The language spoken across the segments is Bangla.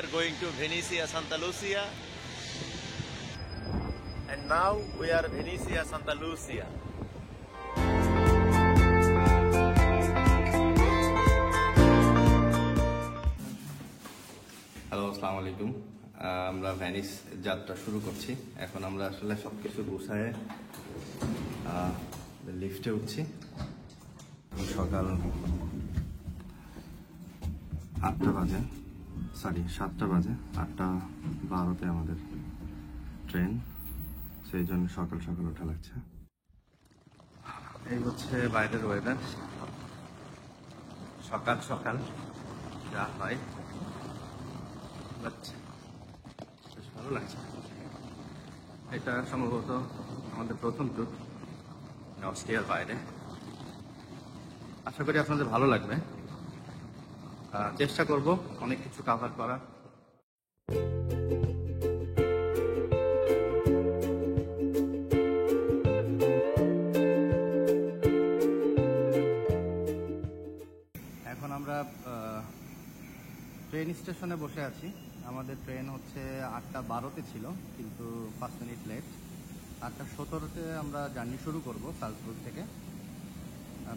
are going to Venezia Santa Lucia. And now we are Venezia Santa Lucia. Hello, আসসালামু আলাইকুম। আমরা ভেনিস যাত্রা শুরু করছি। এখন আমরা আসলে সবকিছু গুছায়ে লিফটে উঠছি। সকাল 8টা বাজে, 7টা বাজে, 8:12 আমাদের ট্রেন, সেই জন্য সকাল সকাল ওঠা লাগছে। এই হচ্ছে বাইরের ওয়েদার, সকাল সকাল যা হয়, বেশ ভালো লাগছে। এটা সম্ভবত আমাদের প্রথম ট্যুর অস্ট্রিয়ার বাইরে। আশা করি আপনাদের ভালো লাগবে। চেষ্টা করব অনেক কিছু কভার করার। এখন আমরা ট্রেন স্টেশনে বসে আছি। আমাদের ট্রেন হচ্ছে 8:12 ছিল, কিন্তু 5 মিনিট লেট। 8:17 আমরা জার্নি শুরু করব সালজবুর্গ থেকে।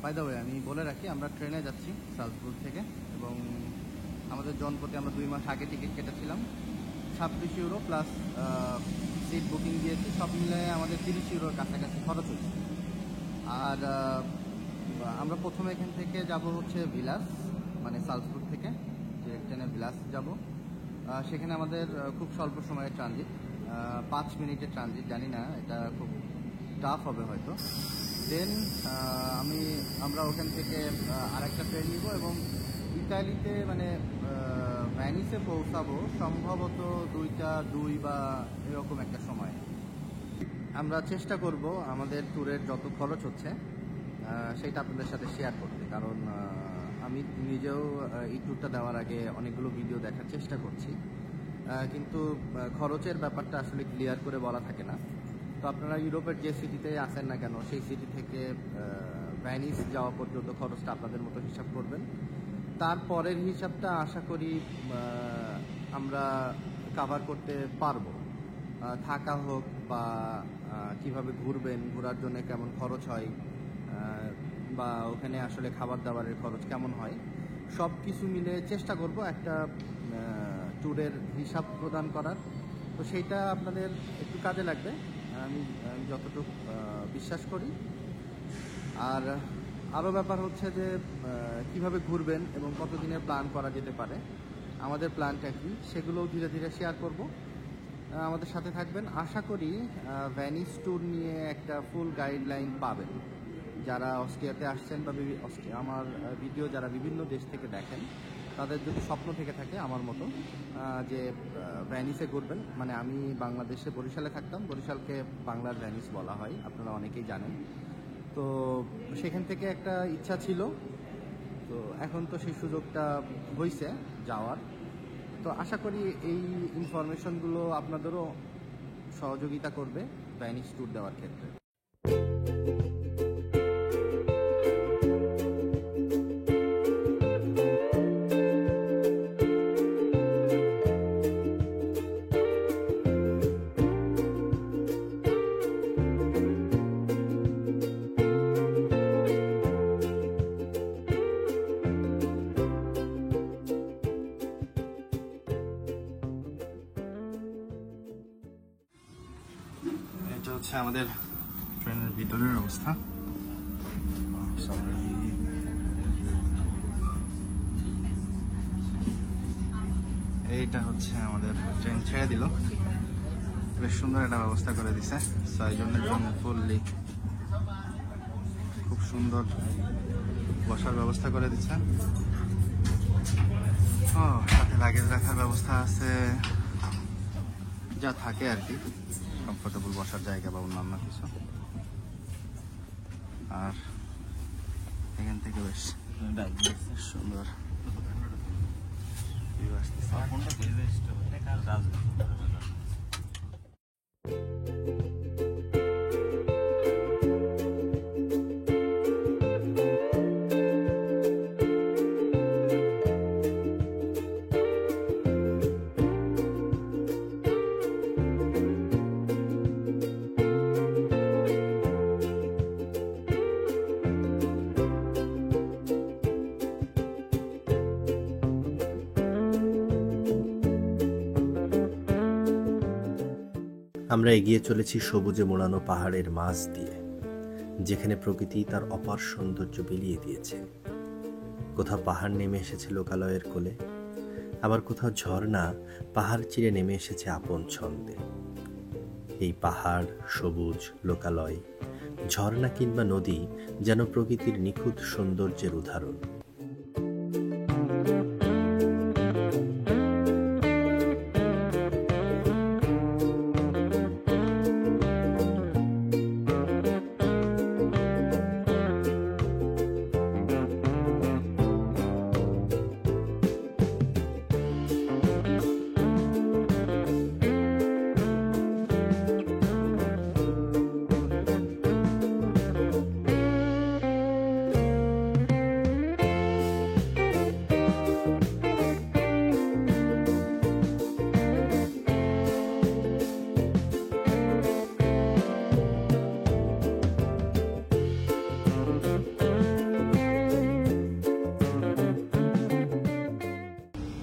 বাই দ্য ওয়ে, আমি বলে রাখি, আমরা ট্রেনে যাচ্ছি সালজবুর্গ থেকে, এবং আমাদের জনপ্রতি আমরা 2 মাস আগে টিকিট কেটেছিলাম। 26 ইউরো প্লাস সিট বুকিং দিয়েছি, সব মিলে আমাদের 30 ইউরোর কাছাকাছি খরচ হয়েছে। আর আমরা প্রথমে এখান থেকে যাব হচ্ছে ভিলাস, মানে সালজবুর্গ থেকে ডিরেক্ট ট্রেনে ভিলাস যাব। সেখানে আমাদের খুব স্বল্প সময়ের ট্রানজিট, 5 মিনিটের ট্রানজিট। জানি না, এটা খুব টাফ হবে হয়তো। দেন আমরা ওখান থেকে আরেকটা ট্রেন নিব এবং ইতালিতে, মানে ভ্যানিসে পৌঁছাবো সম্ভবত 2 বা এরকম একটা সময়। আমরা চেষ্টা করব আমাদের ট্যুরের যত খরচ হচ্ছে সেটা আপনাদের সাথে শেয়ার করতে, কারণ আমি নিজেও এই ট্যুরটা দেওয়ার আগে অনেকগুলো ভিডিও দেখার চেষ্টা করছি, কিন্তু খরচের ব্যাপারটা আসলে ক্লিয়ার করে বলা থাকে না। তো আপনারা ইউরোপের যে সিটিতে আসেন না কেন, সেই সিটি থেকে ভ্যানিস যাওয়া পর্যন্ত খরচটা আপনাদের মতো হিসাব করবেন। তারপরের হিসাবটা আশা করি আমরা কাভার করতে পারবো। থাকা হোক বা কিভাবে ঘুরবেন, ঘোরার জন্য কেমন খরচ হয়, বা ওখানে আসলে খাবার দাবারের খরচ কেমন হয়, সব কিছু মিলে চেষ্টা করব একটা ট্যুরের হিসাব প্রদান করার। তো সেইটা আপনাদের একটু কাজে লাগবে, আমি যতটুকু বিশ্বাস করি। আর আরও ব্যাপার হচ্ছে যে কিভাবে ঘুরবেন এবং কতদিনের প্ল্যান করা যেতে পারে, আমাদের প্ল্যানটা কি, সেগুলোও ধীরে ধীরে শেয়ার করব। আমাদের সাথে থাকবেন। আশা করি ভ্যানিস ট্যুর নিয়ে একটা ফুল গাইডলাইন পাবেন। যারা অস্ট্রিয়াতে আসছেন বা আমার ভিডিও যারা বিভিন্ন দেশ থেকে দেখেন, তাদের যদি স্বপ্ন থেকে থাকে আমার মতো যে ভ্যানিসে ঘুরবেন, মানে আমি বাংলাদেশে বরিশালে থাকতাম, বরিশালকে বাংলার ভ্যানিস বলা হয়, আপনারা অনেকেই জানেন। তো সেখান থেকে একটা ইচ্ছা ছিল, তো এখন তো সেই সুযোগটা হয়েছে যাওয়ার। তো আশা করি এই ইনফরমেশনগুলো আপনাদেরও সহযোগিতা করবে ভ্যানিস ট্যুর দেওয়ার ক্ষেত্রে। এটা হচ্ছে আমাদের ট্রেনের ভিতরের অবস্থা। এইটা হচ্ছে আমাদের ট্রেন ছেড়ে দিল, বেশ সুন্দর একটা ব্যবস্থা করে দিছে 6 জনের জন্য ফুললি, খুব সুন্দর বসার ব্যবস্থা করে দিচ্ছে। সাথে লাগেজ রাখার ব্যবস্থা আছে, যা থাকে আর কি, কমফোর্টেবল বসার জায়গা বা অন্যান্য কিছু। আর এখান থেকে বেশ সুন্দর ভিউ আসতেছে। আমরা এগিয়ে চলেছি সবুজে মোড়ানো পাহাড়ের মাঝ দিয়ে, যেখানে প্রকৃতি তার অপার সৌন্দর্য বিলিয়ে দিয়েছে। কোথাও পাহাড় নেমে এসেছে লোকালয়ের কোলে, আবার কোথাও ঝর্ণা পাহাড় চিরে নেমে এসেছে আপন ছন্দে। এই পাহাড়, সবুজ, লোকালয়, ঝর্ণা কিংবা নদী যেন প্রকৃতির নিখুঁত সৌন্দর্যের উদাহরণ।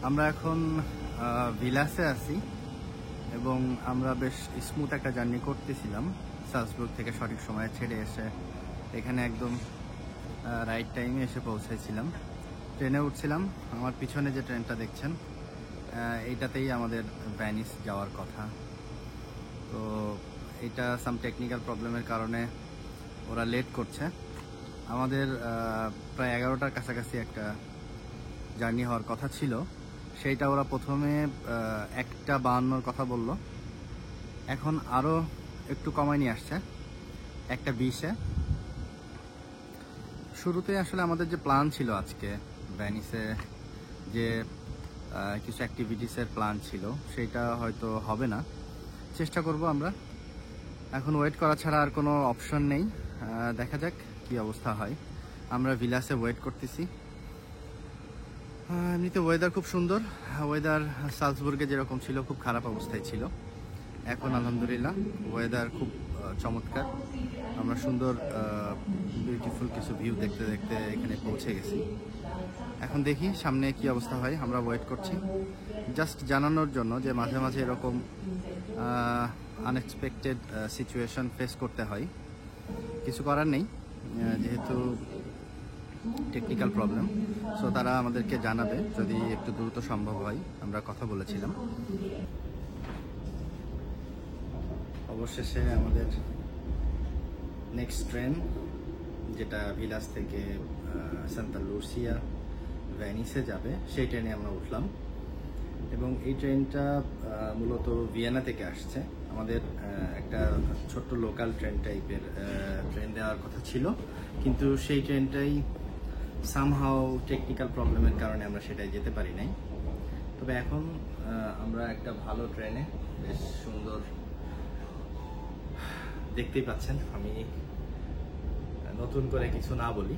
আমরা এখন ভিলাসে আছি এবং আমরা বেশ স্মুথ একটা জার্নি করতেছিলাম। সালজবার্গ থেকে সঠিক সময়ে ছেড়ে এসে এখানে একদম রাইট টাইমে এসে পৌঁছেছিলাম। ট্রেনে উঠছিলাম। আমার পিছনে যে ট্রেনটা দেখছেন এইটাতেই আমাদের ভেনিস যাওয়ার কথা। তো এটা সাম টেকনিক্যাল প্রবলেমের কারণে ওরা লেট করছে। আমাদের প্রায় 11টার কাছাকাছি একটা জার্নি হওয়ার কথা ছিল, সেইটা ওরা প্রথমে 1:52 কথা বলল, এখন আরও একটু কমায় নিয়ে আসছে 1:20-এ। শুরুতে আসলে আমাদের যে প্ল্যান ছিল আজকে ভেনিসে যে কিছু অ্যাক্টিভিটিসের প্ল্যান ছিল, সেটা হয়তো হবে না। চেষ্টা করব আমরা। এখন ওয়েট করা ছাড়া আর কোনো অপশন নেই। দেখা যাক কি অবস্থা হয়। আমরা ভিলাসে ওয়েট করতেছি। এমনিতে ওয়েদার খুব সুন্দর। ওয়েদার সালজবার্গে যেরকম ছিল খুব খারাপ অবস্থায় ছিল, এখন আলহামদুলিল্লাহ ওয়েদার খুব চমৎকার। আমরা সুন্দর বিউটিফুল কিছু ভিউ দেখতে দেখতে এখানে পৌঁছে গেছি। এখন দেখি সামনে কি অবস্থা হয়। আমরা ওয়েট করছি জাস্ট জানানোর জন্য যে মাঝে মাঝে এরকম আনএক্সপেক্টেড সিচুয়েশন ফেস করতে হয়, কিছু করার নেই, যেহেতু টেকনিক্যাল প্রবলেম। সো তারা আমাদেরকে জানাবে যদি একটু দ্রুত সম্ভব হয়। আমরা কথা বলেছিলাম। অবশেষে আমাদের নেক্সট ট্রেন, যেটা ভিলাস থেকে সান্তা লুসিয়া ভেনিসে যাবে, সেই ট্রেনে আমরা উঠলাম। এবং এই ট্রেনটা মূলত ভিয়েনা থেকে আসছে। আমাদের একটা ছোট্ট লোকাল ট্রেন টাইপের ট্রেন দেওয়ার কথা ছিল, কিন্তু সেই ট্রেনটাই সামহাও টেকনিক্যাল প্রবলেমের কারণে আমরা সেটাই যেতে পারি নাই। তবে এখন আমরা একটা ভালো ট্রেনে, বেশ সুন্দর, দেখতেই পাচ্ছেন। আমি নতুন করে কিছু না বলি,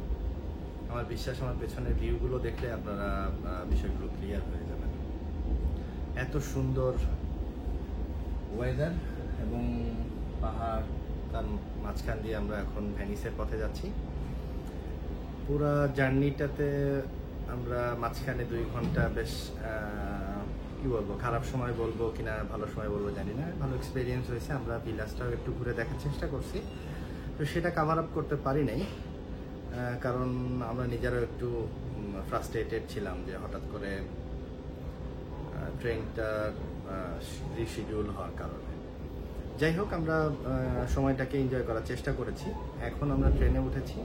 আমার বিশ্বাস আমার পেছনের ভিউগুলো দেখলে আপনারা বিষয়গুলো ক্লিয়ার হয়ে যাবেন। এত সুন্দর ওয়েদার এবং পাহাড়, তার মাঝখান দিয়ে আমরা এখন ভেনিসের পথে যাচ্ছি। পুরা জার্নিটাতে আমরা মাঝখানে 2 ঘন্টা বেশ কি বলবো, খারাপ সময় বলবো কিনা ভালো সময় বলবো জানি না, ভালো এক্সপিরিয়েন্স হয়েছে। আমরা ভিলাসটাও একটু ঘুরে দেখার চেষ্টা করছি, তো সেটা কাভার আপ করতে পারি নাই, কারণ আমরা নিজেরাও একটু ফ্রাস্ট্রেটেড ছিলাম যে হঠাৎ করে ট্রেনটা রিশিডিউল হওয়ার কারণে। যাই হোক, আমরা সময়টাকে এনজয় করার চেষ্টা করেছি। এখন আমরা ট্রেনে উঠেছি।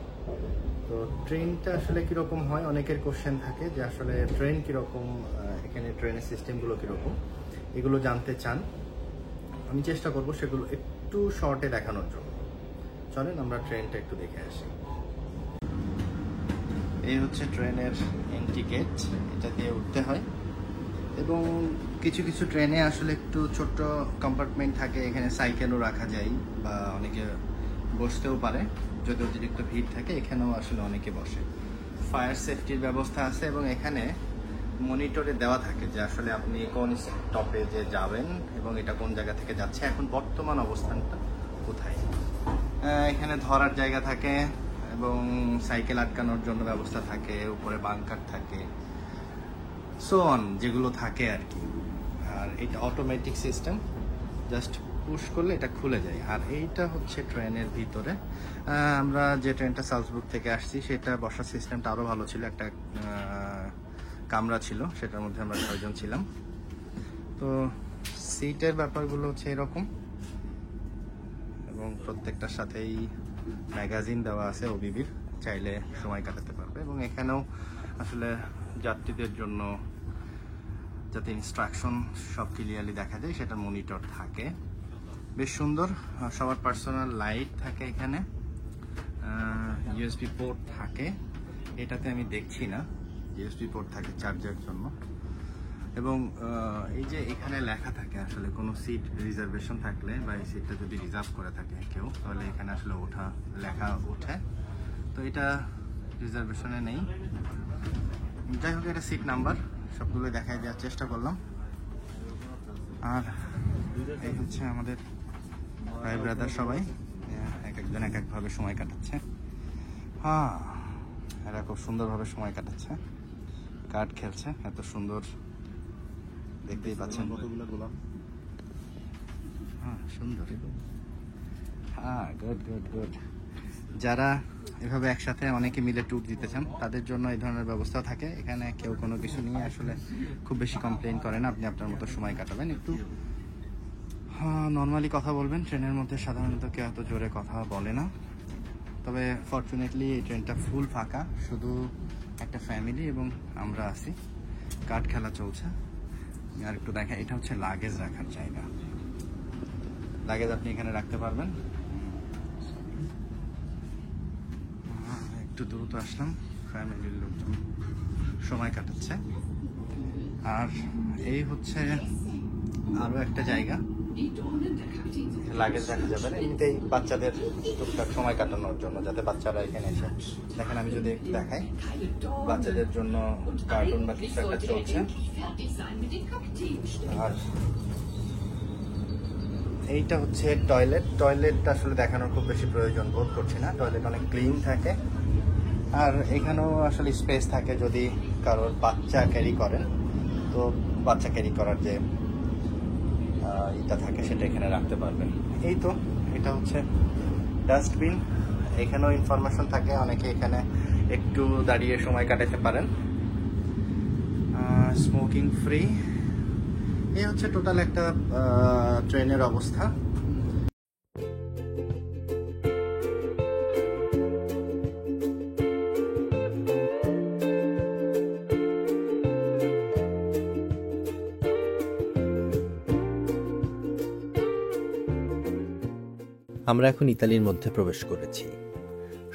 তো ট্রেনটা আসলে কীরকম হয়, অনেকের কোশ্চেন থাকে যে আসলে ট্রেন কীরকম, এখানে ট্রেনের সিস্টেমগুলো কীরকম, এগুলো জানতে চান। আমি চেষ্টা করব সেগুলো একটু শর্টে দেখানোর জন্য। চলেন আমরা ট্রেনটা একটু দেখে আসি। এই হচ্ছে ট্রেনের এন্ট্রি গেট, এটা দিয়ে উঠতে হয়। এবং কিছু কিছু ট্রেনে আসলে একটু ছোট্ট কম্পার্টমেন্ট থাকে, এখানে সাইকেলও রাখা যায় বা অনেকে বসতেও পারে। যদি অতিরিক্ত ভিড় থাকে এখানেও আসলে অনেকে বসে। ফায়ার সেফটির ব্যবস্থা আছে এবং এখানে মনিটরে দেওয়া থাকে যে আসলে আপনি কোন স্টপে যে যাবেন এবং এটা কোন জায়গা থেকে যাচ্ছে, এখন বর্তমান অবস্থানটা কোথায়। এখানে ধরার জায়গা থাকে এবং সাইকেল আটকানোর জন্য ব্যবস্থা থাকে, উপরে বাংকার থাকে, সো অন, যেগুলো থাকে আর কি। আর এটা অটোমেটিক সিস্টেম, জাস্ট পুশ করলে এটা খুলে যায়। আর এইটা হচ্ছে ট্রেনের ভিতরে। আমরা যে ট্রেনটা সালজবুর্গ থেকে আসছি সেটা বসার সিস্টেমটা আরও ভালো ছিল। একটা কামরা ছিল, সেটার মধ্যে আমরা 6 জন ছিলাম। তো সিটের ব্যাপারগুলো হচ্ছে এরকম, এবং প্রত্যেকটার সাথেই ম্যাগাজিন দেওয়া আছে ওবিবির, চাইলে সময় কাটাতে পারবে। এবং এখানেও আসলে যাত্রীদের জন্য যাতে ইনস্ট্রাকশন সব ক্লিয়ারলি দেখা যায় সেটা মনিটর থাকে। বেশ সুন্দর, সবার পার্সোনাল লাইট থাকে এখানে, ইউএসবি পোর্ট থাকে। এটাতে আমি দেখছি না, ইউএসবি পোর্ট থাকে চার্জের জন্য। এবং এই যে এখানে লেখা থাকে আসলে কোনো সিট রিজার্ভেশন থাকলে বা এই সিটটা যদি রিজার্ভ করে থাকে কেউ, তাহলে এখানে আসলে লেখা ওঠে। তো এটা রিজার্ভেশনে নেই। যাই হোক, এটা সিট নাম্বার সবগুলো দেখাই দেওয়ার চেষ্টা করলাম। আর এই হচ্ছে আমাদের ভাই ব্রাদার, সবাই এক একজন এক একভাবে সময় কাটাচ্ছে। হ্যাঁ, এরা খুব সুন্দরভাবে সময় কাটাচ্ছে, কার্ড খেলছে, এত সুন্দর দেখতেই পাচ্ছেন। হ্যাঁ, সুন্দর। হ্যাঁ, গুড গুড গুড। যারা এভাবে একসাথে অনেকে মিলে ট্যুর দিতে চান তাদের জন্য এই ধরনের ব্যবস্থা থাকে। এখানে কেউ কোনো কিছু নিয়ে আসলে খুব বেশি কমপ্লেন করে না, আপনি আপনার মতো সময় কাটাবেন। একটু নর্মালি কথা বলবেন। ট্রেনের মধ্যে সাধারণত কেউ এত জোরে কথা বলে না। তবে ফরচুনেটলি এই ট্রেনটা ফুল ফাঁকা, শুধু একটা ফ্যামিলি এবং আমরা আছি। কার্ড খেলা চলছে। আর একটু দেখা, এটা হচ্ছে লাগেজ রাখার জায়গা। লাগেজ আপনি এখানে রাখতে পারবেন। একটু দ্রুত আসলাম, ফ্যামিলির লোকজন সময় কাটাচ্ছে। আর এই হচ্ছে আরো একটা জায়গা, লাগেজ রাখা যাবে না, এমনিতেই বাচ্চাদের টুকটাক সময় কাটানোর জন্য, যাতে বাচ্চারা এখানে এসে দেখেন। আমি যদি একটু দেখাই, বাচ্চাদের জন্য কার্টুন বা কিছু একটা চলছে। আর এইটা হচ্ছে টয়লেট। টয়লেটটা আসলে দেখানোর খুব বেশি প্রয়োজন বোধ করছি না, টয়লেট অনেক ক্লিন থাকে। আর এখানেও আসলে স্পেস থাকে, যদি কারোর বাচ্চা ক্যারি করেন তো বাচ্চা ক্যারি করার যে এটা থাকে সেটা এখানে রাখতে পারবেন। এই তো, এটা হচ্ছে ডাস্টবিন। এখানেও ইনফরমেশন থাকে, অনেকে এখানে একটু দাঁড়িয়ে সময় কাটাতে পারেন। Smoking free. এই হচ্ছে টোটাল একটা ট্রেনের অবস্থা। আমরা এখন ইতালির মধ্যে প্রবেশ করেছি।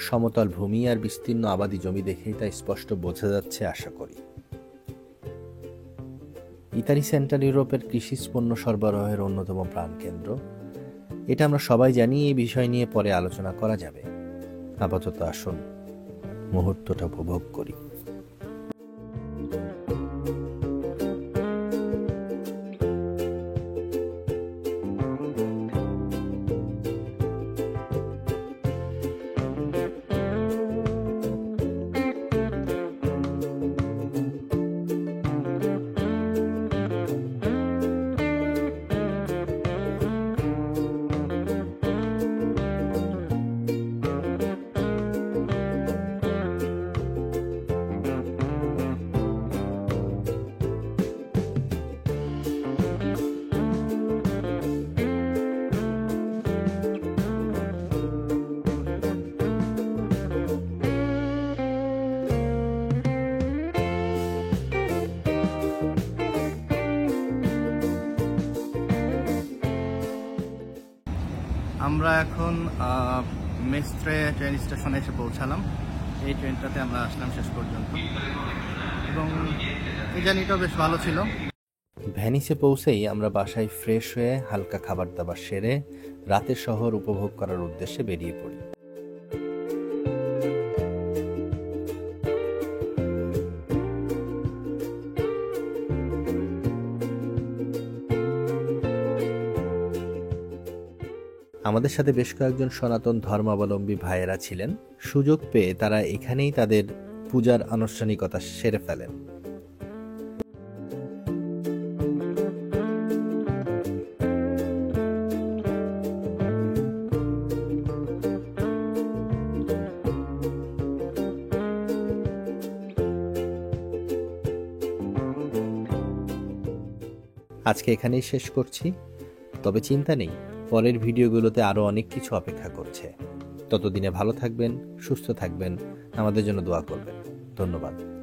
সমতল ভূমি আর বিস্তীর্ণ আবাদি জমি দেখেই তা স্পষ্ট বোঝা যাচ্ছে আশা করি। ইতালি সেন্ট্রাল ইউরোপের কৃষি পণ্য সরবরাহের অন্যতম প্রাণকেন্দ্র। এটা আমরা সবাই জানি, এই বিষয় নিয়ে পরে আলোচনা করা যাবে। আপাতত আসুন মুহূর্তটা উপভোগ করি। আমরা এখন মেস্ত্রে ট্রেন স্টেশনে এসে পৌঁছালাম। এই ট্রেনটাতে আমরা আসলাম শেষ পর্যন্ত, এবং এই জার্নিটাও বেশ ভালো ছিল। ভেনিসে পৌঁছেই আমরা বাসায় ফ্রেশ হয়ে হালকা খাবার দাবার সেরে রাতের শহর উপভোগ করার উদ্দেশ্যে বেরিয়ে পড়ি। আমাদের সাথে বেশ কয়েকজন সনাতন ধর্মাবলম্বী ভাইয়েরা ছিলেন। সুযোগ পেয়ে তারা এখানেই তাদের পূজার আনুষ্ঠানিকতা সেরে ফেলেন। আজকে এখানেই শেষ করছি, তবে চিন্তা নেই, পরের ভিডিওগুলোতে আরও অনেক কিছু অপেক্ষা করছে। ততদিনে ভালো থাকবেন, সুস্থ থাকবেন, আমাদের জন্য দোয়া করবেন। ধন্যবাদ।